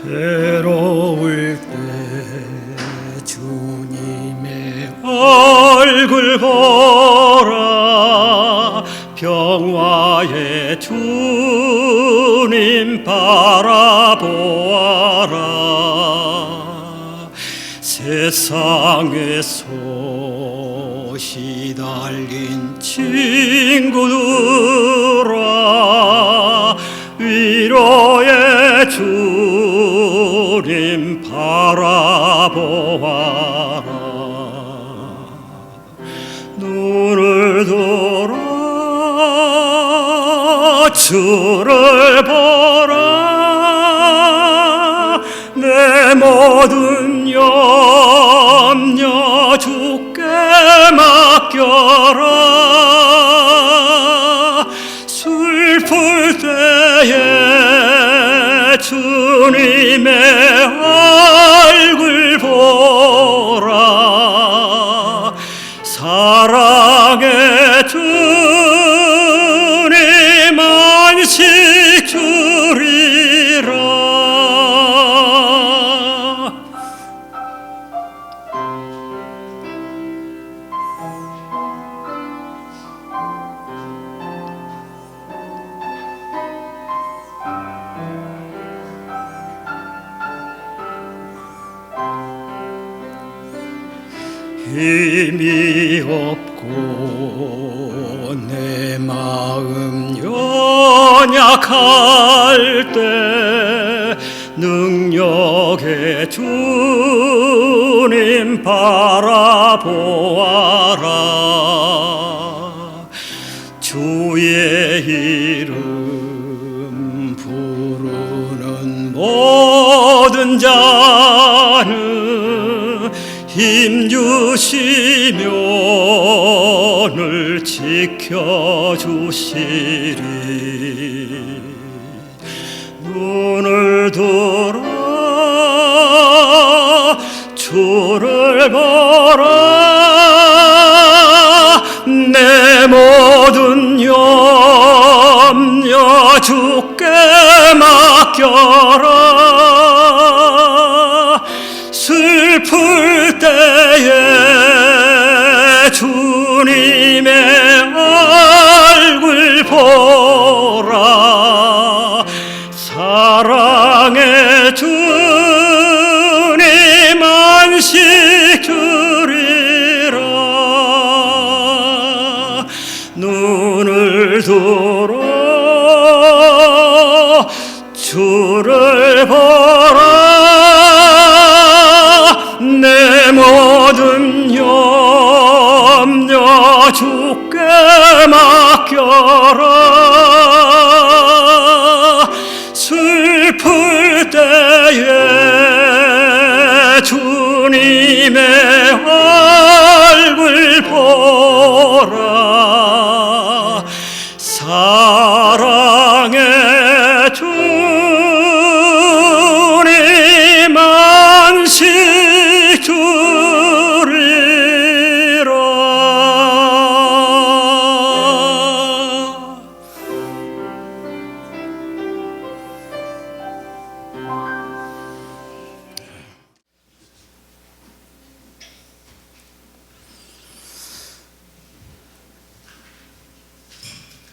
외로울 때 주님의 얼굴 보라. 평화의 주님 바라보아라. 세상에서 시달린 친구들아, 위로의 주님 바라보아라. 눈을 들어 주를 보라. 내 모든 염려 주께 맡겨라. 슬플 때에 주님의 얼굴 보라. 사랑의 주님 안식 주리라. 힘이 없고 내 마음 연약할 때 능력의 주님 바라보아라. 주의 이름 부르는 모든 자는 힘주시며 늘 지켜주시리. 눈을 들어 주를 보라. 내 모든 염려 주께 맡겨라. 슬플 때에 주님의 얼굴 보라. 사랑의 주님 안식 주리라. 눈을 들어 주를 보라. 내 모든 염려 주께 맡겨라. 슬플 때에 주님의 얼굴 보라. 사랑의 주님 안식 주리라.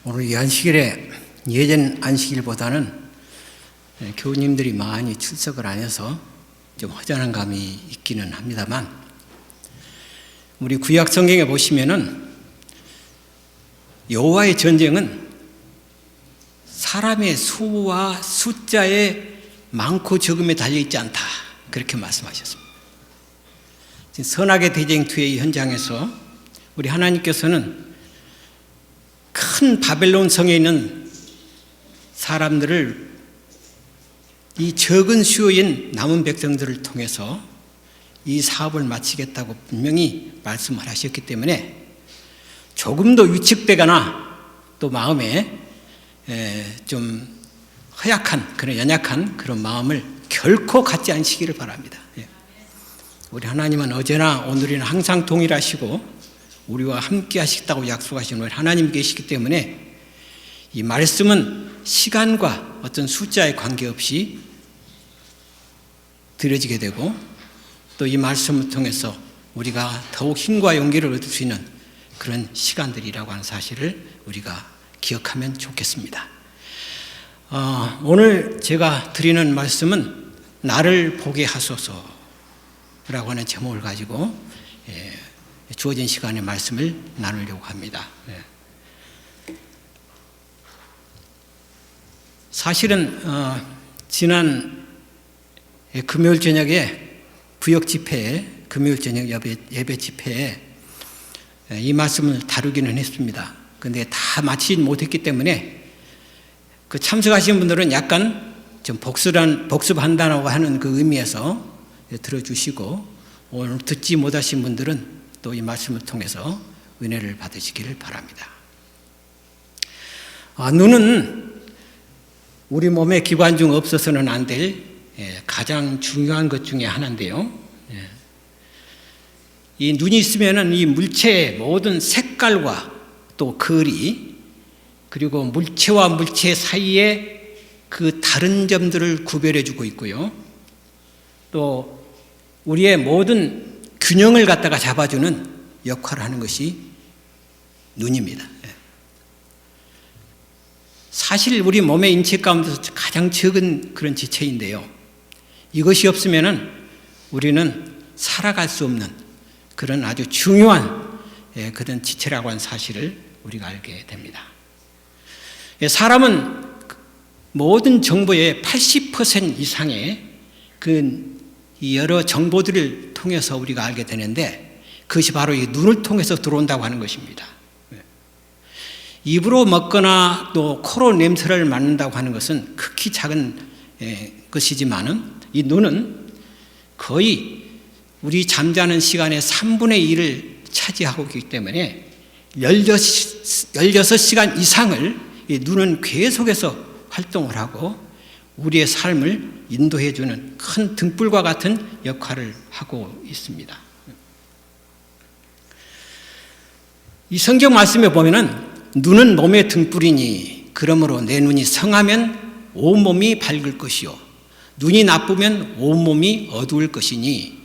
오늘 이 안식일에 예전 안식일보다는 교우님들이 많이 출석을 안 해서 좀 허전한 감이 있기는 합니다만, 우리 구약 성경에 보시면은 여호와의 전쟁은 사람의 수와 숫자의 많고 적음에 달려있지 않다, 그렇게 말씀하셨습니다. 선악의 대쟁투의 현장에서 우리 하나님께서는 큰 바벨론 성에 있는 사람들을 이 적은 수요인 남은 백성들을 통해서 이 사업을 마치겠다고 분명히 말씀을 하셨기 때문에 조금 더 위축되거나 또 마음에 좀 허약한, 그런 연약한 그런 마음을 결코 갖지 않으시기를 바랍니다. 우리 하나님은 어제나 오늘이나 항상 동일하시고 우리와 함께 하시겠다고 약속하신 우리 하나님 계시기 때문에 이 말씀은 시간과 어떤 숫자에 관계없이 들어지게 되고 또 이 말씀을 통해서 우리가 더욱 힘과 용기를 얻을 수 있는 그런 시간들이라고 하는 사실을 우리가 기억하면 좋겠습니다. 오늘 제가 드리는 말씀은 나를 보게 하소서라고 하는 제목을 가지고 주어진 시간에 말씀을 나누려고 합니다. 사실은 지난 금요일 저녁에 구역 집회에 금요일 저녁 예배 집회에 이 말씀을 다루기는 했습니다. 그런데 다 마치지 못했기 때문에 그 참석하신 분들은 약간 좀 복습한다고 하는 그 의미에서 들어주시고 오늘 듣지 못하신 분들은 또 이 말씀을 통해서 은혜를 받으시기를 바랍니다. 눈은 우리 몸의 기관 중 없어서는 안 될 가장 중요한 것 중에 하나인데요. 이 눈이 있으면은 이 물체의 모든 색깔과 또 거리 그리고 물체와 물체 사이에 그 다른 점들을 구별해주고 있고요. 또 우리의 모든 균형을 갖다가 잡아주는 역할을 하는 것이 눈입니다. 사실 우리 몸의 인체 가운데서 가장 적은 그런 지체인데요. 이것이 없으면은 우리는 살아갈 수 없는 그런 아주 중요한 그런 지체라고 하는 사실을 우리가 알게 됩니다. 사람은 모든 정보의 80% 이상의 그 여러 정보들을 통해서 우리가 알게 되는데 그것이 바로 이 눈을 통해서 들어온다고 하는 것입니다. 입으로 먹거나 또 코로 냄새를 맡는다고 하는 것은 극히 작은 것이지만은 이 눈은 거의 우리 잠자는 시간의 3분의 1을 차지하고 있기 때문에 16시간 이상을 이 눈은 계속해서 활동을 하고 우리의 삶을 인도해주는 큰 등불과 같은 역할을 하고 있습니다. 이 성경 말씀에 보면은 눈은 몸의 등불이니 그러므로 내 눈이 성하면 온몸이 밝을 것이요 눈이 나쁘면 온몸이 어두울 것이니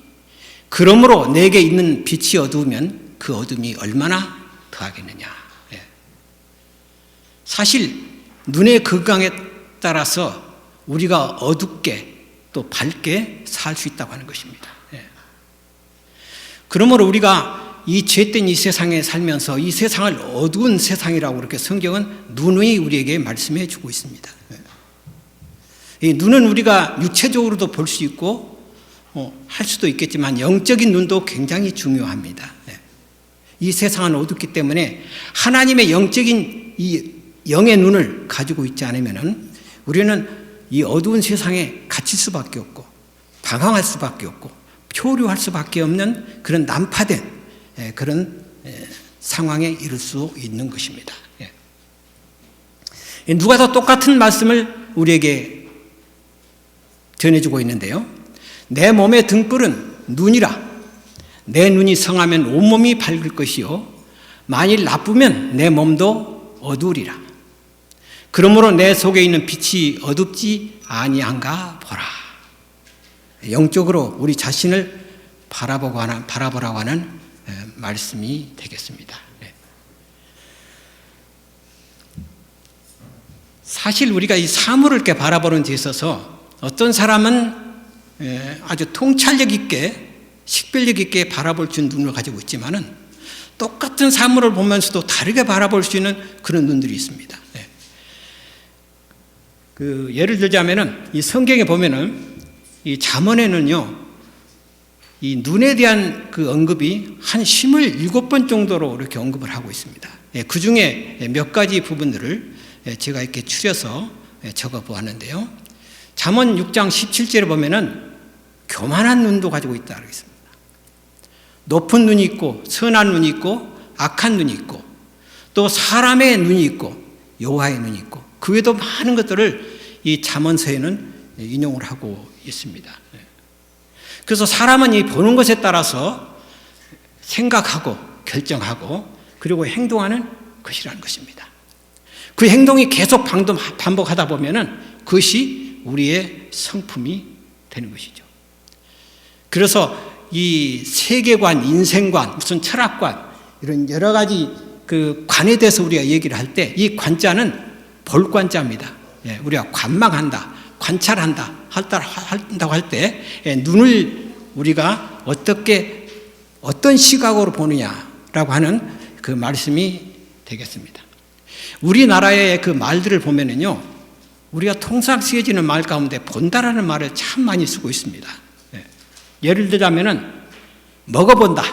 그러므로 내게 있는 빛이 어두우면 그 어둠이 얼마나 더하겠느냐. 사실 눈의 건강에 따라서 우리가 어둡게 또 밝게 살 수 있다고 하는 것입니다. 그러므로 우리가 이 죄된 이 세상에 살면서 이 세상을 어두운 세상이라고 그렇게 성경은 눈이 우리에게 말씀해 주고 있습니다. 이 눈은 우리가 육체적으로도 볼 수 있고 할 수도 있겠지만 영적인 눈도 굉장히 중요합니다. 이 세상은 어둡기 때문에 하나님의 영적인 이 영의 눈을 가지고 있지 않으면 우리는 이 어두운 세상에 갇힐 수밖에 없고 방황할 수밖에 없고 표류할 수밖에 없는 그런 난파된 그런 상황에 이를 수 있는 것입니다. 누가 더 똑같은 말씀을 우리에게 전해주고 있는데요. 내 몸의 등불은 눈이라 내 눈이 성하면 온몸이 밝을 것이요 만일 나쁘면 내 몸도 어두우리라. 그러므로 내 속에 있는 빛이 어둡지 아니한가 보라. 영적으로 우리 자신을 바라보라고 하는 말씀이 되겠습니다. 사실 우리가 이 사물을 이렇게 바라보는 데 있어서 어떤 사람은 아주 통찰력 있게 식별력 있게 바라볼 수 있는 눈을 가지고 있지만은 똑같은 사물을 보면서도 다르게 바라볼 수 있는 그런 눈들이 있습니다. 그 예를 들자면은 이 성경에 보면은 이 잠언에는요 이 눈에 대한 그 언급이 한 27번 정도로 이렇게 언급을 하고 있습니다. 그 중에 몇 가지 부분들을 제가 이렇게 추려서 적어 보았는데요. 잠언 6장 17절에 보면은 교만한 눈도 가지고 있다 그러겠습니다. 높은 눈이 있고 선한 눈이 있고 악한 눈이 있고 또 사람의 눈이 있고 여호와의 눈이 있고 그 외에도 많은 것들을 이 잠언서에는 인용을 하고 있습니다. 그래서 사람은 이 보는 것에 따라서 생각하고 결정하고 그리고 행동하는 것이라는 것입니다. 그 행동이 계속 반복하다 보면은 그것이 우리의 성품이 되는 것이죠. 그래서 이 세계관, 인생관, 무슨 철학관 이런 여러 가지 그 관에 대해서 우리가 얘기를 할 때 이 관자는 볼관자입니다. 우리가 관망한다, 관찰한다, 한다고 할 때 눈을 우리가 어떤 시각으로 보느냐라고 하는 그 말씀이 되겠습니다. 우리나라의 그 말들을 보면은요, 우리가 통상 쓰여지는 말 가운데 본다라는 말을 참 많이 쓰고 있습니다. 예를 들자면은 먹어본다,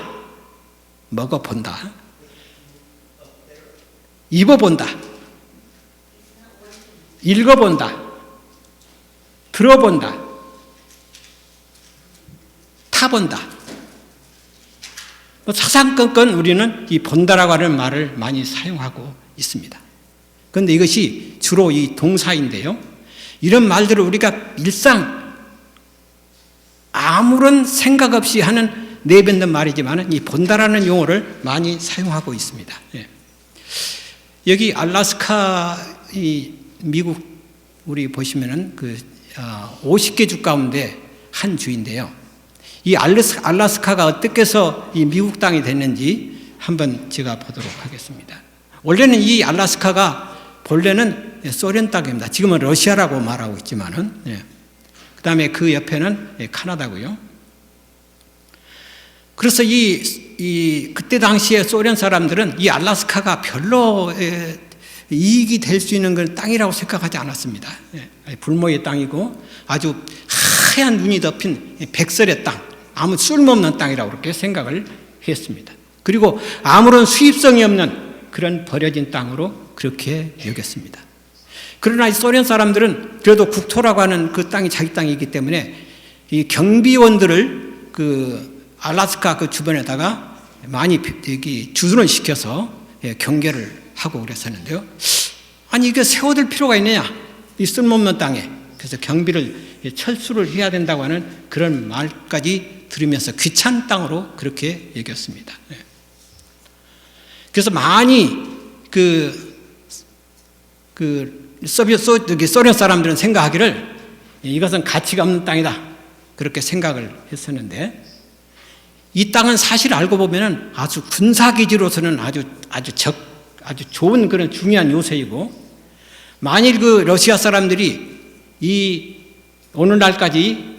입어본다, 읽어본다, 들어본다, 타본다. 사상건건 우리는 이 본다라고 하는 말을 많이 사용하고 있습니다. 그런데 이것이 주로 이 동사인데요. 이런 말들을 우리가 일상 아무런 생각 없이 하는 내뱉는 말이지만 이 본다라는 용어를 많이 사용하고 있습니다. 여기 알래스카, 이 미국 우리 보시면은 그 50개 주 가운데 한 주인데요. 이 알래스카가 어떻게 해서 이 미국 땅이 됐는지 한번 제가 보도록 하겠습니다. 원래는 이 알래스카가 본래는 소련 땅입니다. 지금은 러시아라고 말하고 있지만은, 그 다음에 그 옆에는 카나다고요. 그래서 그때 당시에 소련 사람들은 이 알래스카가 별로 이익이 될 수 있는 건 땅이라고 생각하지 않았습니다. 불모의 땅이고 아주 하얀 눈이 덮인 백설의 땅, 아무 쓸모없는 땅이라고 그렇게 생각을 했습니다. 그리고 아무런 수입성이 없는 그런 버려진 땅으로 그렇게 여겼습니다. 그러나 이 소련 사람들은 그래도 국토라고 하는 그 땅이 자기 땅이기 때문에 이 경비원들을 그 알래스카 그 주변에다가 많이 주둔을 시켜서 경계를 하고 그랬었는데요. 아니 이게 세워둘 필요가 있느냐, 이 쓸모없는 땅에. 그래서 경비를 철수를 해야 된다고 하는 그런 말까지 들으면서 귀찮은 땅으로 그렇게 여겼습니다. 그래서 많이 소련 사람들은 생각하기를 이것은 가치가 없는 땅이다, 그렇게 생각을 했었는데, 이 땅은 사실 알고 보면은 아주 군사기지로서는 아주 좋은 그런 중요한 요새이고, 만일 그 러시아 사람들이 오늘날까지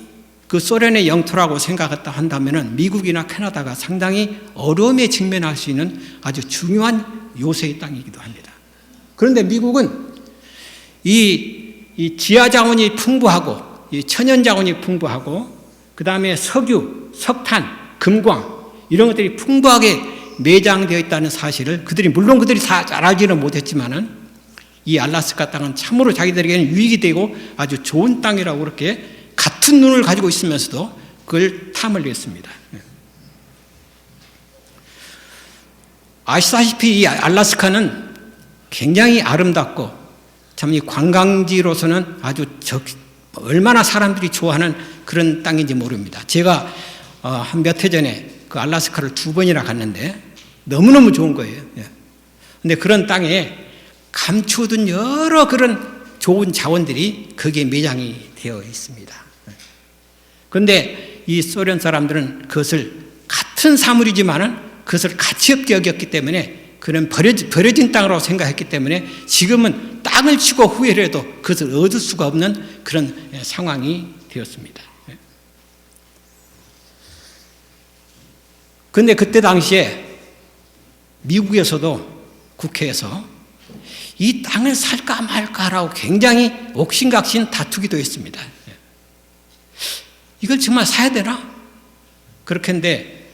그 소련의 영토라고 생각했다 한다면은 미국이나 캐나다가 상당히 어려움에 직면할 수 있는 아주 중요한 요새의 땅이기도 합니다. 그런데 미국은 이 지하 자원이 풍부하고, 이 천연 자원이 풍부하고, 그 다음에 석유, 석탄, 금광 이런 것들이 풍부하게 매장되어 있다는 사실을 물론 그들이 다 잘 알지는 못했지만은 이 알래스카 땅은 참으로 자기들에게는 유익이 되고 아주 좋은 땅이라고 그렇게 같은 눈을 가지고 있으면서도 그걸 탐을 냈습니다. 아시다시피 이 알래스카는 굉장히 아름답고 참 이 관광지로서는 아주 얼마나 사람들이 좋아하는 그런 땅인지 모릅니다. 제가 한 몇 해 전에 그 알래스카를 2번이나 갔는데 너무너무 좋은 거예요. 그런데 그런 땅에 감추어둔 여러 그런 좋은 자원들이 거기에 매장이 되어 있습니다. 그런데 이 소련 사람들은 그것을 같은 사물이지만은 그것을 가치 없게 여겼기 때문에 그는 버려진 땅으로 생각했기 때문에 지금은 땅을 치고 후회를 해도 그것을 얻을 수가 없는 그런 상황이 되었습니다. 그런데 그때 당시에 미국에서도 국회에서 이 땅을 살까 말까라고 굉장히 옥신각신 다투기도 했습니다. 이걸 정말 사야 되나? 그렇게인데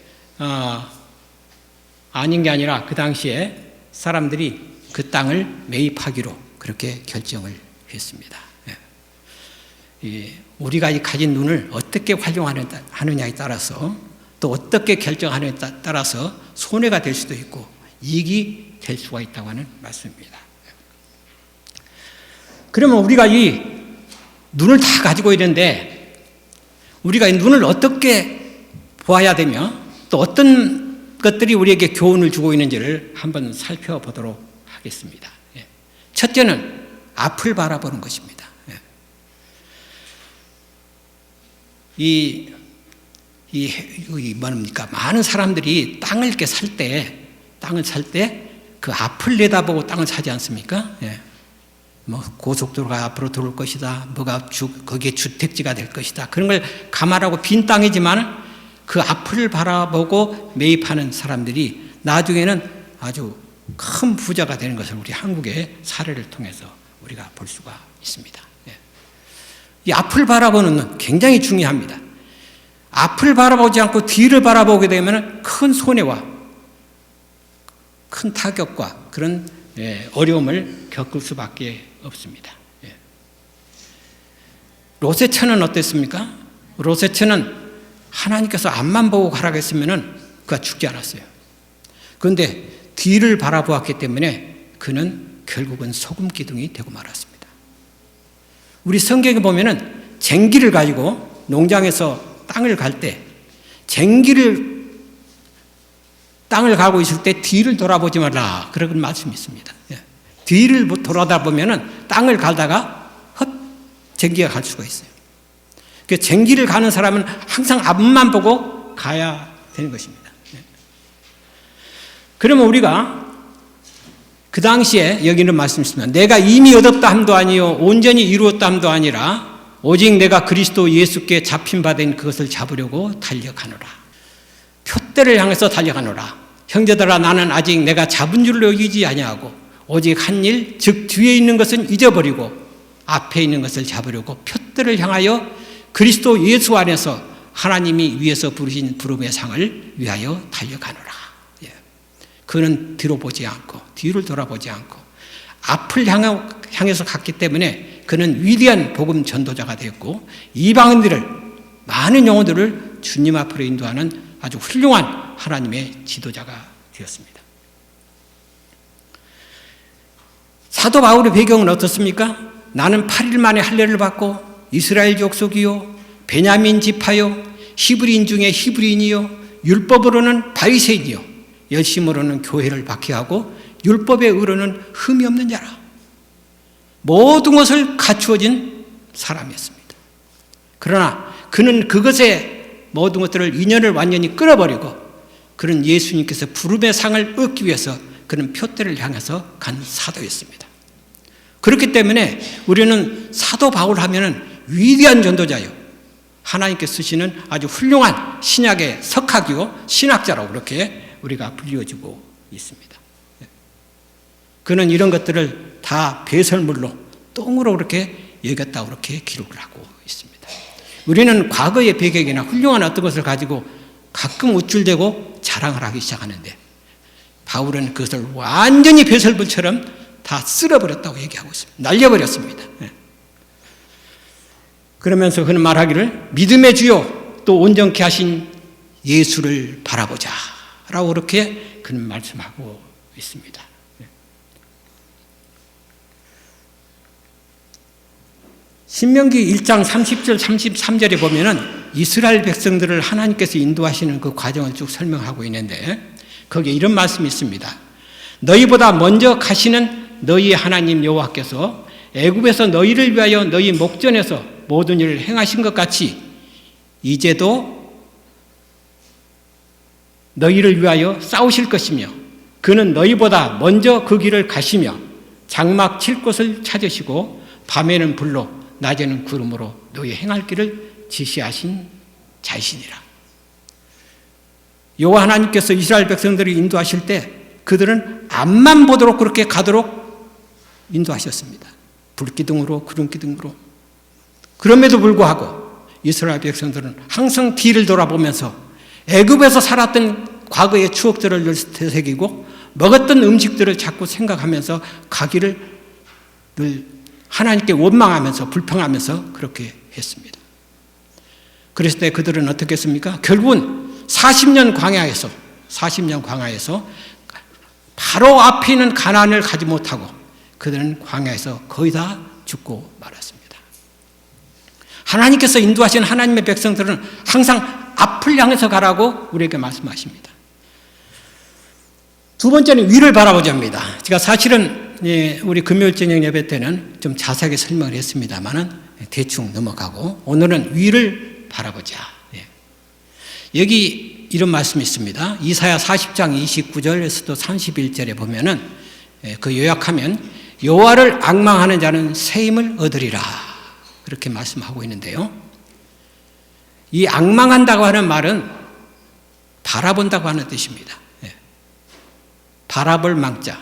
아닌 게 아니라 그 당시에 사람들이 그 땅을 매입하기로 그렇게 결정을 했습니다. 우리가 이 가진 눈을 어떻게 활용하느냐에 따라서 또 어떻게 결정하느냐에 따라서 손해가 될 수도 있고 이익이 될 수가 있다고 하는 말씀입니다. 그러면 우리가 이 눈을 다 가지고 있는데 우리가 이 눈을 어떻게 보아야 되며 또 어떤 것들이 우리에게 교훈을 주고 있는지를 한번 살펴보도록 하겠습니다. 첫째는 앞을 바라보는 것입니다. 이 뭡니까? 많은 사람들이 땅을 이렇게 살 때 그 앞을 내다보고 땅을 사지 않습니까? 예. 뭐 고속도로가 앞으로 들어올 것이다. 뭐가 거기에 주택지가 될 것이다. 그런 걸 감안하고 빈 땅이지만 그 앞을 바라보고 매입하는 사람들이 나중에는 아주 큰 부자가 되는 것을 우리 한국의 사례를 통해서 우리가 볼 수가 있습니다. 예. 이 앞을 바라보는 건 굉장히 중요합니다. 앞을 바라보지 않고 뒤를 바라보게 되면 큰 손해와 큰 타격과 그런 어려움을 겪을 수밖에 없습니다. 롯의 어땠습니까? 롯의 하나님께서 앞만 보고 가라고 했으면 그가 죽지 않았어요. 그런데 뒤를 바라보았기 때문에 그는 결국은 소금 기둥이 되고 말았습니다. 우리 성경에 보면은 쟁기를 가지고 농장에서 땅을 갈 때 땅을 가고 있을 때 뒤를 돌아보지 말라. 그런 말씀이 있습니다. 뒤를 돌아다보면 땅을 갈다가 쟁기가 갈 수가 있어요. 그 쟁기를 가는 사람은 항상 앞만 보고 가야 되는 것입니다. 그러면 우리가 그 당시에 여기는 말씀이 있습니다. 내가 이미 얻었다 함도 아니요 온전히 이루었다 함도 아니라 오직 내가 그리스도 예수께 잡힌 바 된 그것을 잡으려고 달려가노라. 표대를 향해서 달려가노라. 형제들아 나는 아직 내가 잡은 줄로 여기지 아니하고 오직 한 일 즉 뒤에 있는 것은 잊어버리고 앞에 있는 것을 잡으려고 표대를 향하여 그리스도 예수 안에서 하나님이 위에서 부르신 부름의 상을 위하여 달려가노라. 그는 뒤로 보지 않고 뒤를 돌아보지 않고 앞을 향해서 갔기 때문에 그는 위대한 복음 전도자가 되었고 이방인들을 많은 영혼들을 주님 앞으로 인도하는 아주 훌륭한 하나님의 지도자가 되었습니다. 사도 바울의 배경은 어떻습니까? 나는 8일 만에 할례를 받고 이스라엘 족속이요 베냐민 지파요 히브리인 중에 히브리인이요 율법으로는 바리새인이요 열심으로는 교회를 박해하고 율법의 의로는 흠이 없는 자라. 모든 것을 갖추어진 사람이었습니다. 그러나 그는 그것에 모든 것들을 인연을 완전히 끊어버리고 그는 예수님께서 부름의 상을 얻기 위해서 그는 표대를 향해서 간 사도였습니다. 그렇기 때문에 우리는 사도 바울 하면은 위대한 전도자요 하나님께서 쓰시는 아주 훌륭한 신약의 석학이요 신학자라고 그렇게 우리가 불리워지고 있습니다. 그는 이런 것들을 다 배설물로 똥으로 그렇게 여겼다고 그렇게 기록을 하고 있습니다. 우리는 과거의 배경이나 훌륭한 어떤 것을 가지고 가끔 우쭐대고 자랑을 하기 시작하는데 바울은 그것을 완전히 배설물처럼 다 쓸어버렸다고 얘기하고 있습니다. 날려버렸습니다. 그러면서 그는 말하기를 믿음의 주요 또 온전케 하신 예수를 바라보자 라고 그렇게 그는 말씀하고 있습니다. 신명기 1장 30절 33절에 보면은 이스라엘 백성들을 하나님께서 인도하시는 그 과정을 쭉 설명하고 있는데 거기에 이런 말씀이 있습니다. 너희보다 먼저 가시는 너희 하나님 여호와께서 애굽에서 너희를 위하여 너희 목전에서 모든 일을 행하신 것 같이 이제도 너희를 위하여 싸우실 것이며 그는 너희보다 먼저 그 길을 가시며 장막 칠 곳을 찾으시고 밤에는 불로 낮에는 구름으로 너희 행할 길을 지시하신 자이시니라. 여호와 하나님께서 이스라엘 백성들을 인도하실 때 그들은 앞만 보도록 그렇게 가도록 인도하셨습니다. 불기둥으로 구름기둥으로. 그럼에도 불구하고 이스라엘 백성들은 항상 뒤를 돌아보면서 애굽에서 살았던 과거의 추억들을 되새기고 먹었던 음식들을 자꾸 생각하면서 가기를 늘 하나님께 원망하면서 불평하면서 그렇게 했습니다. 그랬을 때 그들은 어떻게 했습니까? 결국은 40년 광야에서 바로 앞에 있는 가나안을 가지 못하고 그들은 광야에서 거의 다 죽고 말았습니다. 하나님께서 인도하신 하나님의 백성들은 항상 앞을 향해서 가라고 우리에게 말씀하십니다. 두 번째는 위를 바라보자입니다. 제가 사실은 우리 금요일 저녁 예배 때는 좀 자세하게 설명을 했습니다만은 대충 넘어가고 오늘은 위를 바라보자. 여기 이런 말씀이 있습니다. 이사야 40장 29절에서도 31절에 보면은 그 요약하면 여호와를 앙망하는 자는 새 힘을 얻으리라 그렇게 말씀하고 있는데요. 이 앙망한다고 하는 말은 바라본다고 하는 뜻입니다. 바라볼 망자.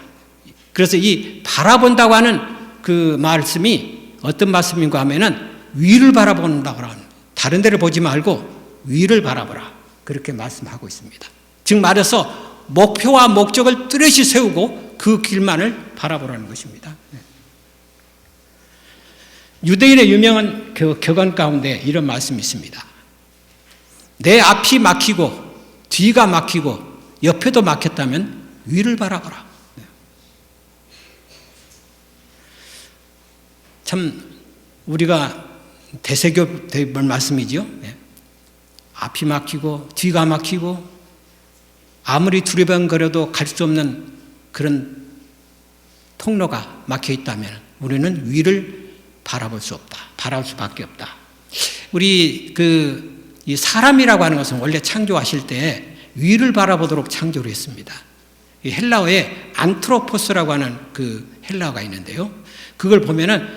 그래서 이 바라본다고 하는 그 말씀이 어떤 말씀인가 하면은 위를 바라본다고 하는, 다른 데를 보지 말고 위를 바라보라 그렇게 말씀하고 있습니다. 즉 말해서 목표와 목적을 뚜렷이 세우고 그 길만을 바라보라는 것입니다. 유대인의 유명한 격언 가운데 이런 말씀이 있습니다. 내 앞이 막히고 뒤가 막히고 옆에도 막혔다면 위를 바라보라. 참 우리가 대세교의 말씀이지요. 앞이 막히고 뒤가 막히고 아무리 두리번거려도 갈 수 없는 그런 통로가 막혀 있다면 우리는 위를 바라볼 수 없다. 바라볼 수밖에 없다. 우리 이 사람이라고 하는 것은 원래 창조하실 때 위를 바라보도록 창조를 했습니다. 이 헬라어에 안트로포스라고 하는 그 헬라어가 있는데요. 그걸 보면은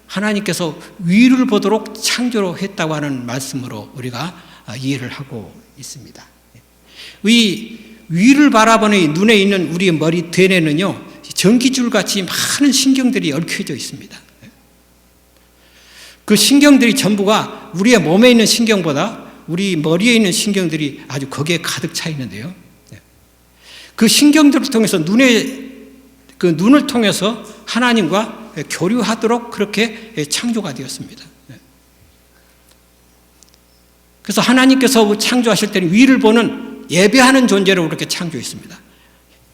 하나님께서 위를 보도록 창조를 했다고 하는 말씀으로 우리가 이해를 하고 있습니다. 위를 바라보는 눈에 있는 우리 머리 되뇌는요, 전기줄 같이 많은 신경들이 얽혀져 있습니다. 그 신경들이 전부가 우리의 몸에 있는 신경보다 우리 머리에 있는 신경들이 아주 거기에 가득 차 있는데요. 그 신경들을 통해서 눈을 통해서 하나님과 교류하도록 그렇게 창조가 되었습니다. 그래서 하나님께서 창조하실 때는 위를 보는 예배하는 존재로 그렇게 창조했습니다.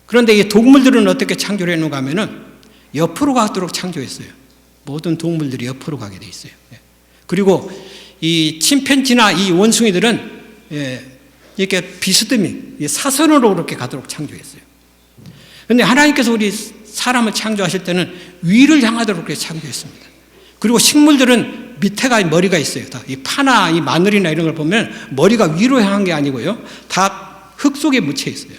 그런데 이 동물들은 어떻게 창조를 했는가 하면은 옆으로 가도록 창조했어요. 모든 동물들이 옆으로 가게 돼 있어요. 그리고 이 침팬지나 이 원숭이들은 이렇게 비스듬히 사선으로 그렇게 가도록 창조했어요. 그런데 하나님께서 우리 사람을 창조하실 때는 위를 향하도록 그렇게 창조했습니다. 그리고 식물들은 밑에가 머리가 있어요. 다 이 파나 이 마늘이나 이런 걸 보면 머리가 위로 향한 게 아니고요. 다 흙 속에 묻혀 있어요.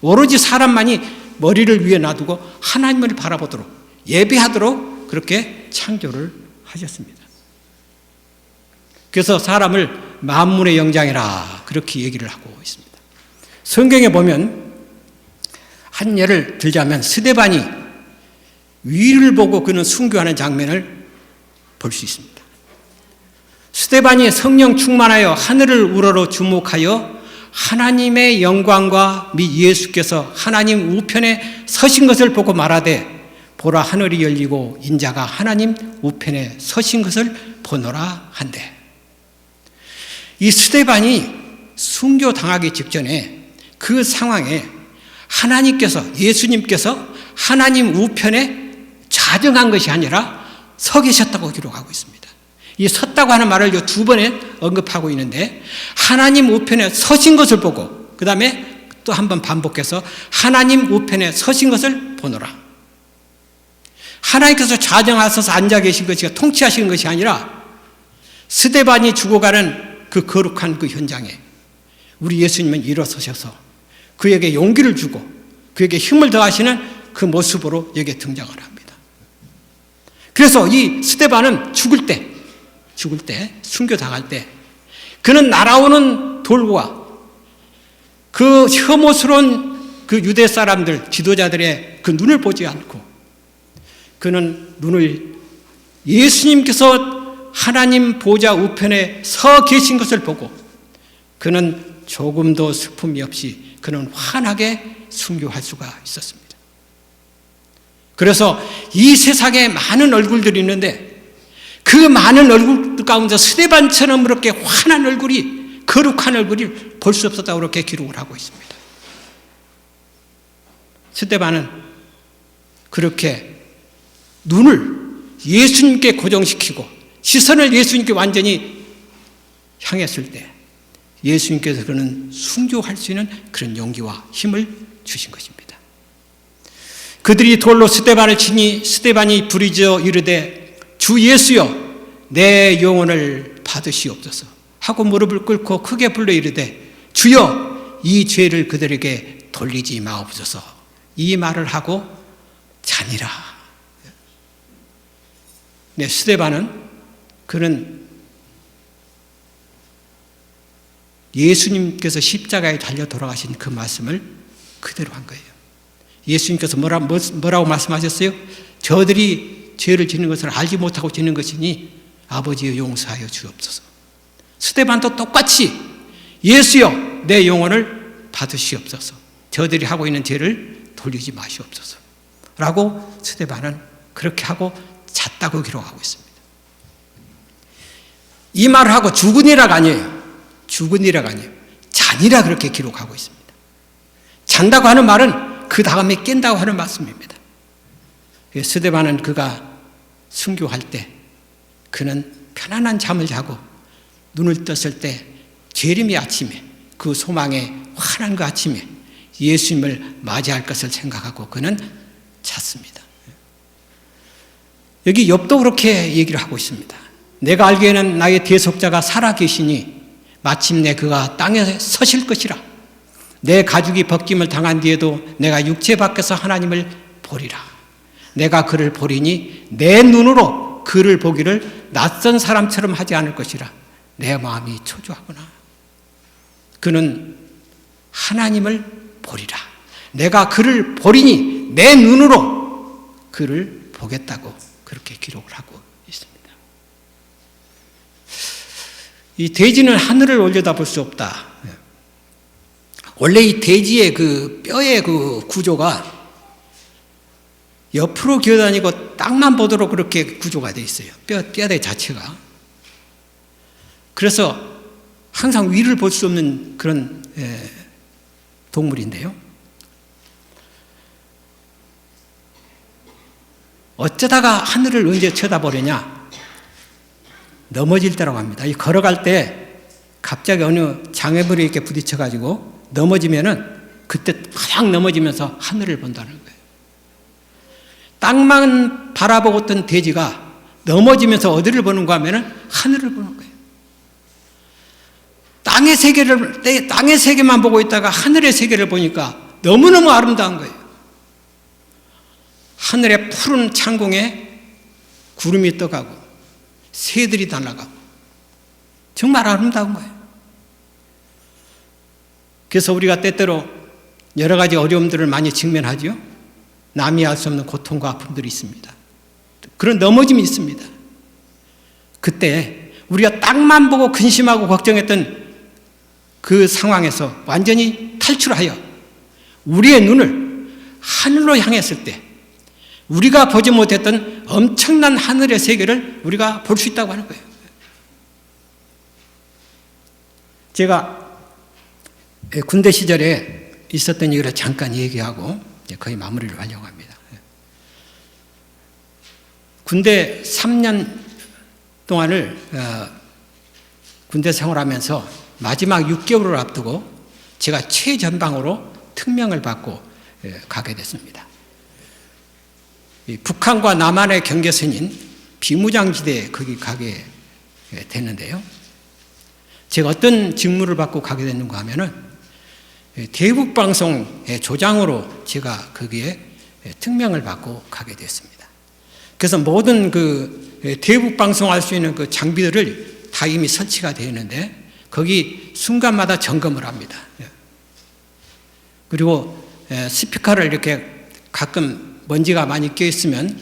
오로지 사람만이 머리를 위에 놔두고 하나님을 바라보도록 예배하도록 그렇게 창조를 하셨습니다. 그래서 사람을 만물의 영장이라 그렇게 얘기를 하고 있습니다. 성경에 보면 한 예를 들자면 스데반이 위를 보고 그는 순교하는 장면을 볼 수 있습니다. 스데반이 성령 충만하여 하늘을 우러러 주목하여 하나님의 영광과 및 예수께서 하나님 우편에 서신 것을 보고 말하되 보라 하늘이 열리고 인자가 하나님 우편에 서신 것을 보노라 한대. 이 스데반이 순교당하기 직전에 그 상황에 하나님께서 예수님께서 하나님 우편에 좌정한 것이 아니라 서 계셨다고 기록하고 있습니다. 이 섰다고 하는 말을 두 번에 언급하고 있는데 하나님 우편에 서신 것을 보고 그 다음에 또 한 번 반복해서 하나님 우편에 서신 것을 보노라. 하나님께서 좌정하셔서 앉아 계신 것이 통치하시는 것이 아니라 스데반이 죽어가는 그 거룩한 그 현장에 우리 예수님은 일어서셔서 그에게 용기를 주고 그에게 힘을 더하시는 그 모습으로 여기에 등장을 합니다. 그래서 이 스데반은 죽을 때 순교당할 때 그는 날아오는 돌과 그 혐오스러운 그 유대 사람들 지도자들의 그 눈을 보지 않고 그는 눈을 예수님께서 하나님 보좌 우편에 서 계신 것을 보고 그는 조금도 슬픔이 없이 그는 환하게 순교할 수가 있었습니다. 그래서 이 세상에 많은 얼굴들이 있는데 그 많은 얼굴 가운데 스데반처럼 그렇게 환한 얼굴이 거룩한 얼굴이 볼 수 없었다고 그렇게 기록을 하고 있습니다. 스데반은 그렇게 눈을 예수님께 고정시키고 시선을 예수님께 완전히 향했을 때 예수님께서 그는 순교할 수 있는 그런 용기와 힘을 주신 것입니다. 그들이 돌로 스데반을 치니 스데반이 부르짖어 이르되 주 예수여 내 영혼을 받으시옵소서 하고 무릎을 꿇고 크게 불러 이르되 주여 이 죄를 그들에게 돌리지 마옵소서. 이 말을 하고 자니라. 네, 스데반은 그는 예수님께서 십자가에 달려 돌아가신 그 말씀을 그대로 한 거예요. 예수님께서 뭐라고 말씀하셨어요? 저들이 죄를 짓는 것을 알지 못하고 짓는 것이니 아버지여 용서하여 주옵소서. 스데반도 똑같이 예수여 내 영혼을 받으시옵소서. 저들이 하고 있는 죄를 돌리지 마시옵소서 라고 스데반은 그렇게 하고 잤다고 기록하고 있습니다. 이 말을 하고 죽으니라가 아니에요. 죽으니라가 아니에요. 자니라 그렇게 기록하고 있습니다. 잔다고 하는 말은 그 다음에 깬다고 하는 말씀입니다. 스데반은 그가 순교할 때 그는 편안한 잠을 자고 눈을 떴을 때 재림의 아침에 그 소망의 환한 그 아침에 예수님을 맞이할 것을 생각하고 그는 잤습니다. 여기 욥도 그렇게 얘기를 하고 있습니다. 내가 알기에는 나의 대속자가 살아계시니 마침내 그가 땅에 서실 것이라. 내 가죽이 벗김을 당한 뒤에도 내가 육체 밖에서 하나님을 보리라. 내가 그를 보리니 내 눈으로 그를 보기를 낯선 사람처럼 하지 않을 것이라. 내 마음이 초조하구나. 그는 하나님을 보리라. 내가 그를 보리니 내 눈으로 그를 보겠다고 그렇게 기록을 하고 있습니다. 이 돼지는 하늘을 올려다볼 수 없다. 원래 이 돼지의 그 뼈의 그 구조가 옆으로 기어다니고 땅만 보도록 그렇게 구조가 되어 있어요. 뼈대 자체가. 그래서 항상 위를 볼 수 없는 그런 동물인데요. 어쩌다가 하늘을 언제 쳐다보려냐? 넘어질 때라고 합니다. 이 걸어갈 때 갑자기 어느 장애물에 이렇게 부딪혀가지고 넘어지면은 그때 확 넘어지면서 하늘을 본다는 거예요. 땅만 바라보고 있던 돼지가 넘어지면서 어디를 보는가 하면은 하늘을 보는 거예요. 땅의 세계만 보고 있다가 하늘의 세계를 보니까 너무너무 아름다운 거예요. 하늘의 푸른 창공에 구름이 떠가고 새들이 날아가고 정말 아름다운 거예요. 그래서 우리가 때때로 여러 가지 어려움들을 많이 직면하죠. 남이 알 수 없는 고통과 아픔들이 있습니다. 그런 넘어짐이 있습니다. 그때 우리가 땅만 보고 근심하고 걱정했던 그 상황에서 완전히 탈출하여 우리의 눈을 하늘로 향했을 때 우리가 보지 못했던 엄청난 하늘의 세계를 우리가 볼 수 있다고 하는 거예요. 제가 군대 시절에 있었던 일을 잠깐 얘기하고 거의 마무리를 하려고 합니다. 군대 3년 동안을 군대 생활하면서 마지막 6개월을 앞두고 제가 최전방으로 특명을 받고 가게 됐습니다. 북한과 남한의 경계선인 비무장지대에 거기 가게 됐는데요. 제가 어떤 직무를 받고 가게 됐는가 하면은 대북방송의 조장으로 제가 거기에 특명을 받고 가게 됐습니다. 그래서 모든 그 대북방송할 수 있는 그 장비들을 다 이미 설치가 되어 있는데 거기 순간마다 점검을 합니다. 그리고 스피커를 이렇게 가끔 먼지가 많이 껴있으면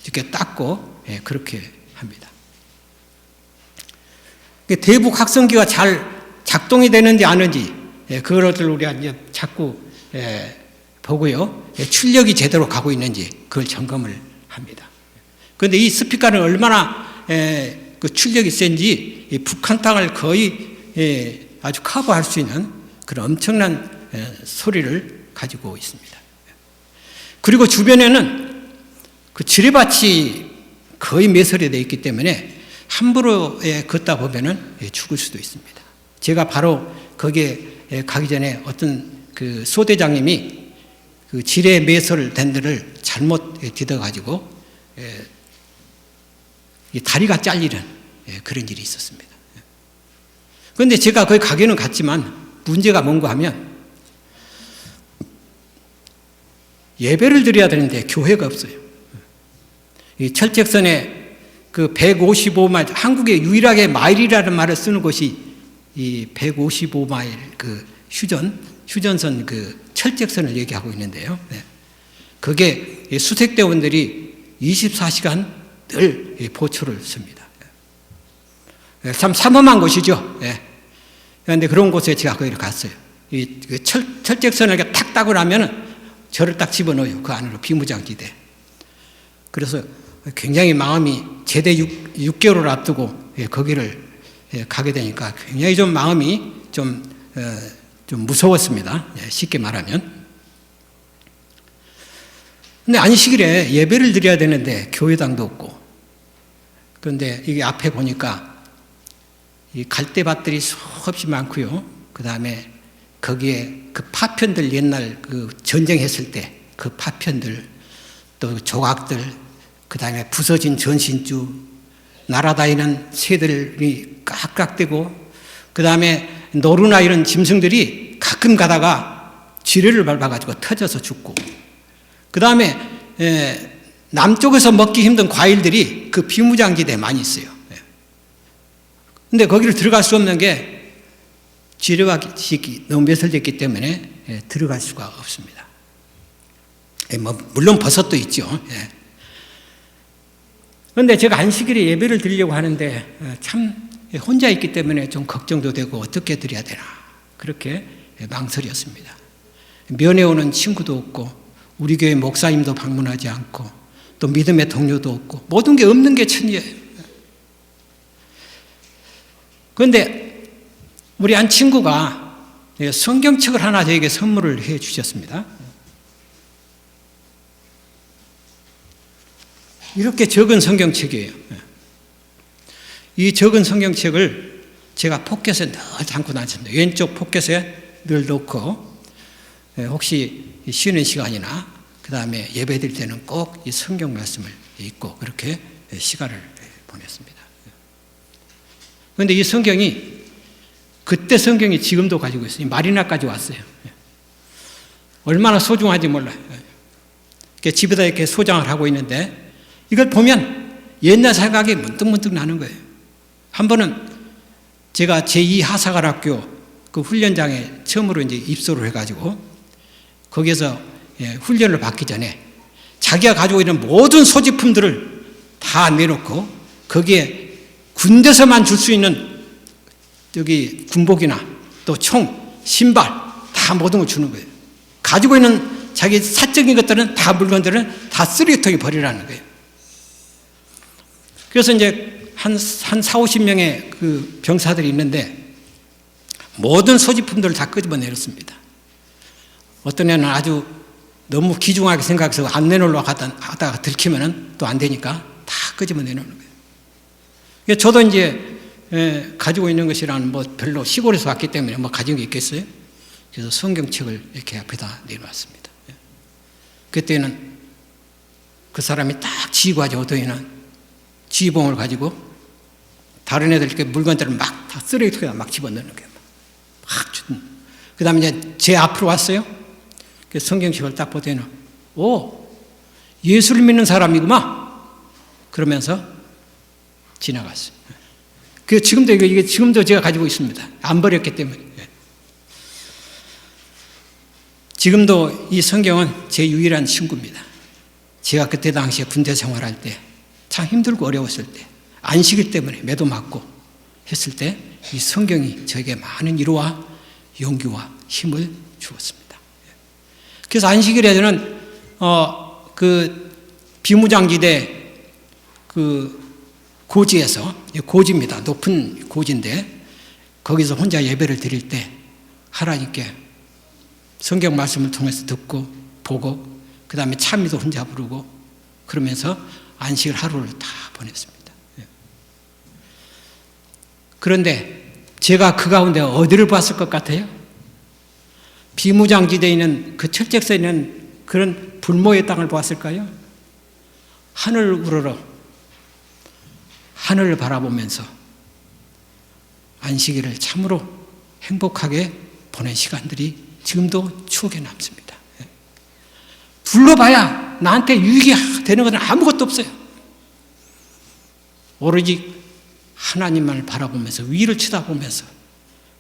이렇게 닦고 그렇게 합니다. 대북 확성기가 잘 작동이 되는지 아닌지 그것을 우리가 이제 자꾸 보고요. 출력이 제대로 가고 있는지 그걸 점검을 합니다. 그런데 이 스피커는 얼마나 그 출력이 센지 북한 땅을 거의 아주 커버할 수 있는 그런 엄청난 소리를 가지고 있습니다. 그리고 주변에는 그 지뢰밭이 거의 매설이 되어 있기 때문에 함부로 걷다 보면은 죽을 수도 있습니다. 제가 바로 거기에 가기 전에 어떤 그 소대장님이 그 지뢰 매설된 데를 잘못 디뎌가지고 다리가 잘리는 그런 일이 있었습니다. 그런데 제가 거기 가기는 갔지만 문제가 뭔가 하면 예배를 드려야 되는데 교회가 없어요. 이 철책선에 그 155마일, 한국에 유일하게 마일이라는 말을 쓰는 곳이 이 155마일 그 휴전선 그 철책선을 얘기하고 있는데요. 네. 그게 수색대원들이 24시간 늘 보초를 씁니다. 참 삼엄한 곳이죠. 그런데 그런 곳에 제가 거기를 갔어요. 이 철책선을 이렇게 탁 따고 나면은 저를 딱 집어넣어요. 그 안으로 비무장지대. 그래서 굉장히 마음이 제대 6개월을 앞두고 거기를 가게 되니까 굉장히 좀 마음이 좀 무서웠습니다. 쉽게 말하면. 근데 안식일에 예배를 드려야 되는데 교회당도 없고, 그런데 이게 앞에 보니까 이 갈대밭들이 수없이 많고요. 그 다음에 거기에 그 파편들 옛날 그 전쟁했을 때 그 파편들, 또 조각들, 그 다음에 부서진 전신주, 날아다니는 새들이 깍깍대고, 그 다음에 노루나 이런 짐승들이 가끔 가다가 지뢰를 밟아가지고 터져서 죽고, 그 다음에 남쪽에서 먹기 힘든 과일들이 그 비무장지대에 많이 있어요. 근데 거기를 들어갈 수 없는 게 지뢰가 너무 매설됐기 때문에 들어갈 수가 없습니다. 물론 버섯도 있죠. 그런데 제가 안식일에 예배를 드리려고 하는데 참 혼자 있기 때문에 좀 걱정도 되고 어떻게 드려야 되나 그렇게 망설였습니다. 면회 오는 친구도 없고 우리 교회 목사님도 방문하지 않고 또 믿음의 동료도 없고 모든 게 없는 게 천이에요. 그런데 우리 한 친구가 성경책을 하나 저에게 선물을 해 주셨습니다. 이렇게 적은 성경책이에요. 이 적은 성경책을 제가 포켓에 늘 담고 다녔습니다. 왼쪽 포켓에 늘 놓고 혹시 쉬는 시간이나 그 다음에 예배 드릴 때는 꼭 이 성경 말씀을 읽고 그렇게 시간을 보냈습니다. 그런데 이 성경이 그때 성경이 지금도 가지고 있어요. 마리나까지 왔어요. 얼마나 소중한지 몰라요. 집에다 이렇게 소장을 하고 있는데 이걸 보면 옛날 생각이 문득문득 나는 거예요. 한 번은 제가 제2하사관학교 그 훈련장에 처음으로 이제 입소를 해가지고 거기에서 훈련을 받기 전에 자기가 가지고 있는 모든 소지품들을 다 내놓고 거기에 군대에서만 줄 수 있는 여기 군복이나 또 총, 신발 다 모든 걸 주는 거예요. 가지고 있는 자기 사적인 것들은 다 물건들은 다 쓰레기통에 버리라는 거예요. 그래서 이제 한 40-50명의 그 병사들이 있는데 모든 소지품들을 다 끄집어 내렸습니다. 어떤 애는 아주 너무 귀중하게 생각해서 안 내놓으려고 하다가 들키면은 또 안 되니까 다 끄집어 내놓는 거예요. 저도 이제 가지고 있는 것이란 뭐 별로 시골에서 왔기 때문에 뭐 가진 게 있겠어요? 그래서 성경책을 이렇게 앞에다 내놓았습니다. 그때는 그 사람이 딱 지휘고 하죠. 어떤 애는 지휘봉을 가지고 다른 애들 이렇게 물건들을 막 다 쓰레기통에다 막 집어넣는 거예요. 그 다음에 이제 제 앞으로 왔어요. 성경책을 딱 보더니, 오, 예수를 믿는 사람이구만. 그러면서 지나갔어요. 이게 지금도 제가 가지고 있습니다. 안 버렸기 때문에. 지금도 이 성경은 제 유일한 친구입니다. 제가 그때 당시에 군대 생활할 때 참 힘들고 어려웠을 때 안식일 때문에 매도 맞고 했을 때 이 성경이 저에게 많은 위로와 용기와 힘을 주었습니다. 그래서 안식일에 저는 그 비무장지대 그 고지에서 고지입니다. 높은 고지인데 거기서 혼자 예배를 드릴 때 하나님께 성경 말씀을 통해서 듣고 보고 그 다음에 찬미도 혼자 부르고 그러면서 안식일 하루를 다 보냈습니다. 그런데 제가 그 가운데 어디를 봤을 것 같아요? 비무장지대에 있는 그 철책선에 있는 그런 불모의 땅을 보았을까요? 하늘을 우러러 하늘을 바라보면서 안식일을 참으로 행복하게 보낸 시간들이 지금도 추억에 남습니다. 불러봐야 나한테 유익이 되는 것은 아무것도 없어요. 오로지 하나님만을 바라보면서 위를 쳐다보면서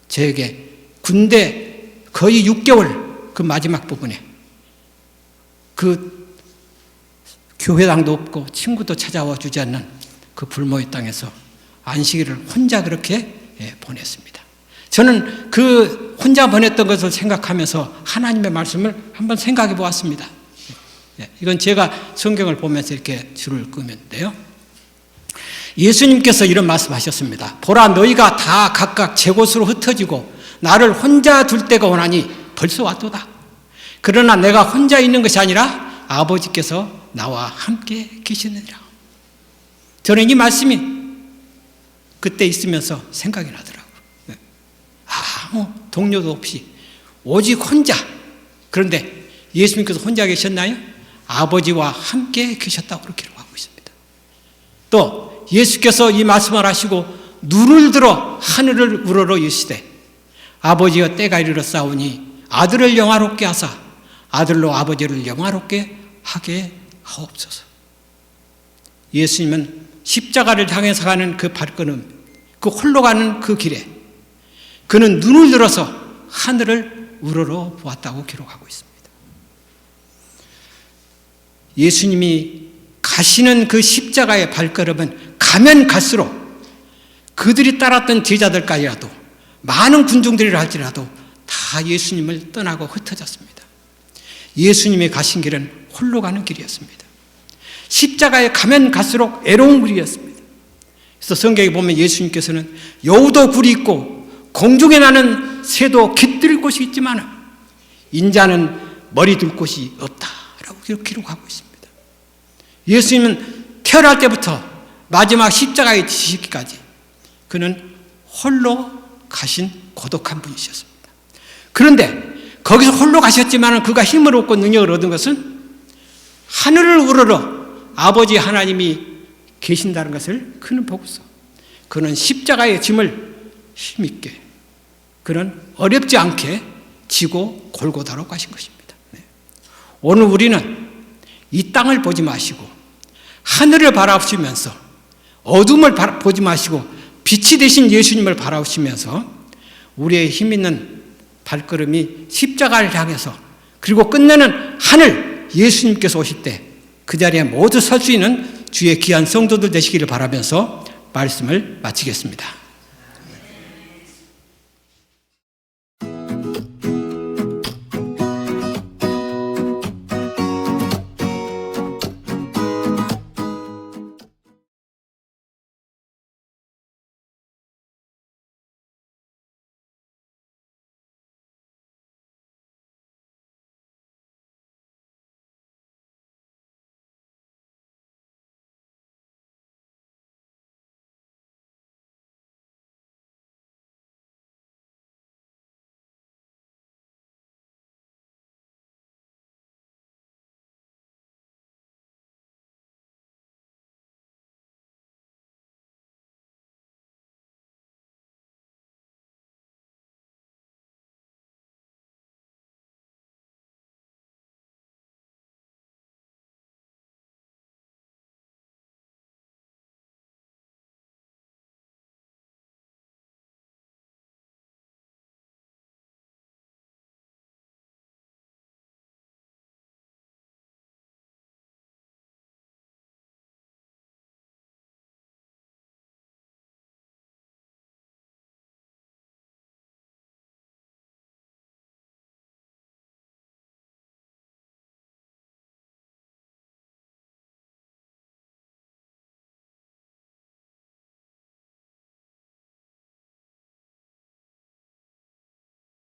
저에게 군대 거의 6개월 그 마지막 부분에 그 교회당도 없고 친구도 찾아와 주지 않는 그 불모의 땅에서 안식일을 혼자 그렇게 보냈습니다. 저는 그 혼자 보냈던 것을 생각하면서 하나님의 말씀을 한번 생각해 보았습니다. 이건 제가 성경을 보면서 이렇게 줄을 끄면데요. 예수님께서 이런 말씀하셨습니다. 보라, 너희가 다 각각 제 곳으로 흩어지고 나를 혼자 둘 때가 오나니 벌써 왔도다. 그러나 내가 혼자 있는 것이 아니라 아버지께서 나와 함께 계시느니라. 저는 이 말씀이 그때 있으면서 생각이 나더라고요. 아무 동료도 없이 오직 혼자. 그런데 예수님께서 혼자 계셨나요? 아버지와 함께 계셨다고 기록하고 있습니다. 또 예수께서 이 말씀을 하시고 눈을 들어 하늘을 우러러 이르시되 아버지여 때가 이르렀사오니 아들을 영화롭게 하사 아들로 아버지를 영화롭게 하게 하옵소서. 예수님은 십자가를 향해서 가는 그 발걸음, 그 홀로 가는 그 길에 그는 눈을 들어서 하늘을 우러러 보았다고 기록하고 있습니다. 예수님이 가시는 그 십자가의 발걸음은 가면 갈수록 그들이 따랐던 제자들까지라도 많은 군중들이라 할지라도 다 예수님을 떠나고 흩어졌습니다. 예수님의 가신 길은 홀로 가는 길이었습니다. 십자가에 가면 갈수록 애로운 길이었습니다. 그래서 성경에 보면 예수님께서는 여우도 굴이 있고 공중에 나는 새도 깃들 곳이 있지만 인자는 머리 둘 곳이 없다라고 기록하고 있습니다. 예수님은 태어날 때부터 마지막 십자가에 지시기까지 그는 홀로 가신 고독한 분이셨습니다. 그런데 거기서 홀로 가셨지만 그가 힘을 얻고 능력을 얻은 것은 하늘을 우러러 아버지 하나님이 계신다는 것을 그는 보고서 그는 십자가의 짐을 힘있게 그는 어렵지 않게 지고 골고다로 가신 것입니다. 오늘 우리는 이 땅을 보지 마시고 하늘을 바라보시면서 어둠을 보지 마시고 빛이 되신 예수님을 바라보시면서 우리의 힘있는 발걸음이 십자가를 향해서 그리고 끝내는 하늘 예수님께서 오실 때 그 자리에 모두 설 수 있는 주의 귀한 성도들 되시기를 바라면서 말씀을 마치겠습니다.